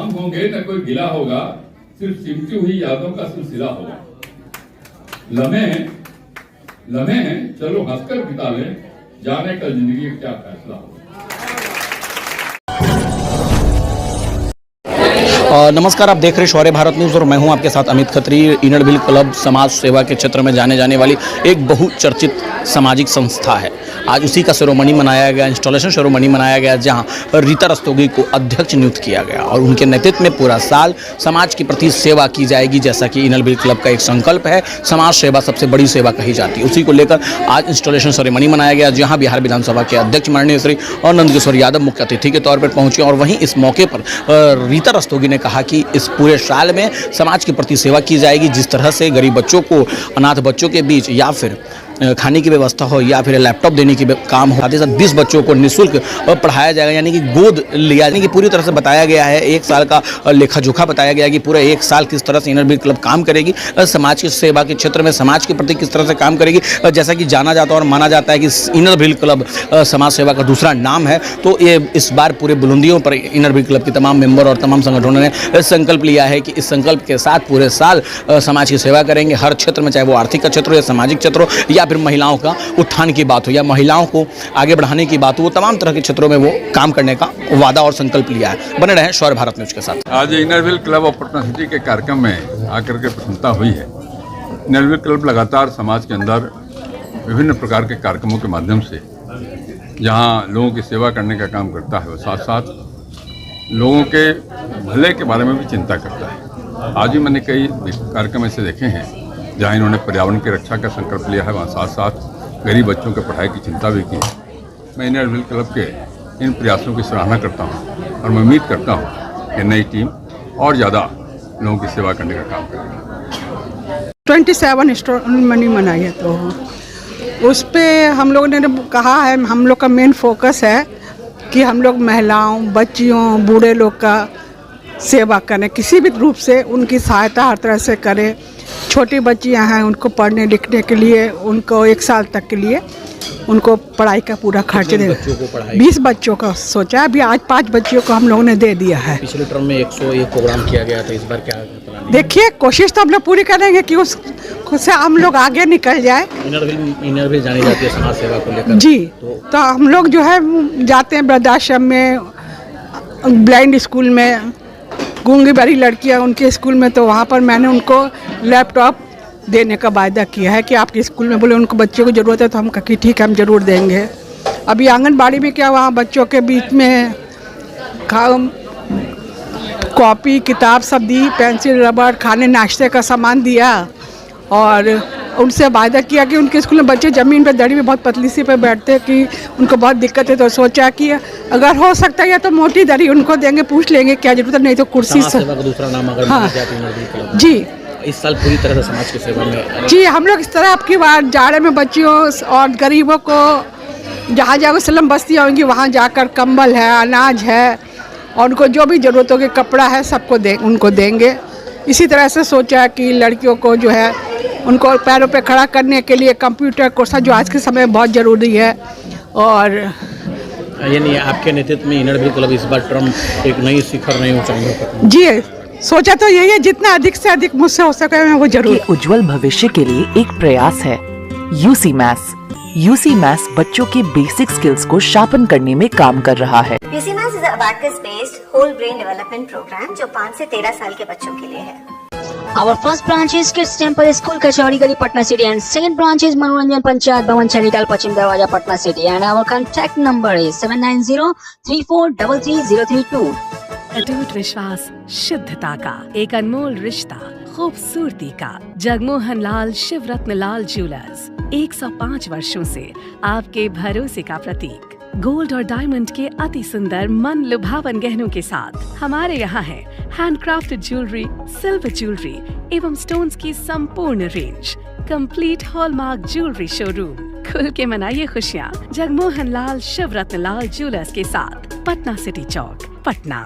हम होंगे न कोई गिला होगा, सिर्फ सिमटी हुई यादों का सिलसिला होगा। लम्हे हैं, चलो हंसकर बिता लें, जाने कल जिंदगी का क्या फैसला होगा। नमस्कार, आप देख रहे शौर्य भारत न्यूज़ और मैं हूं आपके साथ Amit Khatri. Inner wheel club समाज सेवा के क्षेत्र में जाने वाली एक बहुचर्चित सामाजिक संस्था है। आज उसी का सेरेमनी मनाया गया, इंस्टॉलेशन सेरेमनी मनाया गया, जहां रीता रस्तोगी को अध्यक्ष नियुक्त किया गया और उनके नेतृत्व में पूरा साल समाज के प्रति सेवा की जाएगी, जैसा कि इनर व्हील क्लब का एक संकल्प है। समाज सेवा सबसे बड़ी सेवा कही जाती है। उसी को लेकर आज इंस्टॉलेशन सेरेमनी मनाया गया, जहाँ बिहार विधानसभा के अध्यक्ष माननीय श्री और नंदकिशोर यादव मुख्य अतिथि के तौर पर पहुंचे और वहीं इस मौके पर रीता रस्तोगी ने कहा कि इस पूरे साल में समाज के प्रति सेवा की जाएगी। जिस तरह से गरीब बच्चों को, अनाथ बच्चों के बीच या फिर खाने की व्यवस्था हो या फिर लैपटॉप देने की काम हो, साथ ही साथ 20 बच्चों को निःशुल्क पढ़ाया जाएगा, यानी कि गोद लिया, यानी कि पूरी तरह से बताया गया है। एक साल का लेखा जोखा बताया गया कि पूरा एक साल किस तरह से इनर व्हील क्लब काम करेगी, समाज की सेवा के क्षेत्र में समाज के प्रति किस तरह से काम करेगी। जैसा कि जाना जाता है और माना जाता है कि इनर व्हील क्लब समाज सेवा का दूसरा नाम है, तो ये इस बार पूरे बुलंदियों पर इनर व्हील क्लब के तमाम मेंबर और तमाम संगठनों ने संकल्प लिया है कि इस संकल्प के साथ पूरे साल समाज की सेवा करेंगे, हर क्षेत्र में, चाहे वो आर्थिक का क्षेत्र हो या सामाजिक क्षेत्र हो या फिर महिलाओं का उत्थान की बात हो या महिलाओं को आगे बढ़ाने की बात हो, वो तमाम तरह के क्षेत्रों में वो काम करने का वादा और संकल्प लिया है। बने रहें शौर्य भारत न्यूज़ के साथ। आज inner wheel club of Patna city के कार्यक्रम में आकर के प्रसन्नता हुई है। इनर व्हील क्लब लगातार समाज के अंदर विभिन्न प्रकार के कार्यक्रमों के माध्यम से जहाँ लोगों की सेवा करने का काम करता है, और साथ साथ लोगों के भले के बारे में भी चिंता करता है। आज भी मैंने कई कार्यक्रम ऐसे देखे हैं जहाँ इन्होंने पर्यावरण की रक्षा का संकल्प लिया है, वहाँ साथ साथ गरीब बच्चों के पढ़ाई की चिंता भी की है। मैं इनर व्हील क्लब के इन प्रयासों की सराहना करता हूँ और मैं उम्मीद करता हूँ कि नई टीम और ज़्यादा लोगों की सेवा करने का काम करेगी। 27 इंस्टॉलमेंट मनाई है, तो उस पर हम लोगों ने कहा है, हम लोग का मेन फोकस है कि हम लोग महिलाओं, बच्चियों, बूढ़े लोग का सेवा करें, किसी भी रूप से उनकी सहायता हर तरह से करें। छोटी बच्चियां हैं, उनको पढ़ने लिखने के लिए, उनको 1 साल तक के लिए उनको पढ़ाई का पूरा खर्च दे। 20 बच्चों का सोचा, अभी आज 5 बच्चियों को हम लोगों ने दे दिया है। पिछले टर्म में 101 प्रोग्राम किया गया था, इस बार क्या प्लान? देखिए, कोशिश तो हम लोग पूरी करेंगे कि उससे हम लोग आगे निकल जाए। इनर व्हील जानी जाती है समाज सेवा को लेकर जी, तो हम लोग जो है जाते हैं वृद्धाश्रम में, ब्लाइंड स्कूल में, गूंगी बड़ी लड़कियां उनके स्कूल में, तो वहाँ पर मैंने उनको लैपटॉप देने का वायदा किया है कि आपके स्कूल में बोले उनको बच्चों को ज़रूरत है, तो हम कहा कि ठीक है, हम ज़रूर देंगे। अभी आंगनबाड़ी में क्या, वहाँ बच्चों के बीच में कॉपी किताब सब दी, पेंसिल रबड़, खाने नाश्ते का सामान दिया और उनसे वायदा किया कि उनके स्कूल में बच्चे ज़मीन पर दड़ी में बहुत पतली सी पे बैठते हैं कि उनको बहुत दिक्कत है, तो सोचा कि अगर हो सकता है तो मोटी दड़ी उनको देंगे, पूछ लेंगे क्या जरूरत है, नहीं तो कुर्सी से। दूसरा नाम अगर हाँ जी, इस साल पूरी तरह से समाज की सेवा में जी हम लोग इस तरह आपकी बार जाड़े में बच्चियों और गरीबों को जहाँ जहाँ स्लम बस्तियाँ होंगी वहाँ जाकर कंबल है, अनाज है और उनको जो भी ज़रूरत होगी, कपड़ा है, सबको उनको देंगे। इसी तरह से सोचा कि लड़कियों को जो है उनको पैरों पे खड़ा करने के लिए कंप्यूटर कोर्स जो आज के समय में बहुत ज़रूरी है। और यानी आपके नेतृत्व में इनर व्हील क्लब इस बार टर्म एक नई शिखर, नई ऊंचाइयों पर। जी, सोचा तो यही है, जितना अधिक से अधिक मुझसे हो सके मैं वो जरूर। उज्जवल भविष्य के लिए एक प्रयास है यूसी मैथ्स। यूसी मैथ्स बच्चों के बेसिक स्किल्स को शार्पन करने में काम कर रहा है। UC maths is a abacus based whole brain development programme जो 5 से 13 साल के बच्चों के लिए है। Our first branch is Kids Temple School, Kachori Gali, Patna City, and second branch is Manoranjan Panchayat Bhavan, Chanital, Pachim Darwaja, Patna City, and our contact number is 7903433032. अटूट विश्वास, शुद्धता का एक अनमोल रिश्ता, खूबसूरती का। जगमोहन लाल शिवरत्न लाल ज्वेलर्स 105 वर्षों से आपके भरोसे का प्रतीक। गोल्ड और डायमंड के अति सुंदर मन लुभावन गहनों के साथ हमारे यहाँ है हैंडक्राफ्टेड ज्वेलरी, सिल्वर ज्वेलरी एवं स्टोन्स की संपूर्ण range. Complete hallmark jewellery showroom. खुल के मनाइए खुशियाँ जगमोहन लाल शिवरत्न लाल ज्वेलर्स के साथ, पटना सिटी चौक, पटना।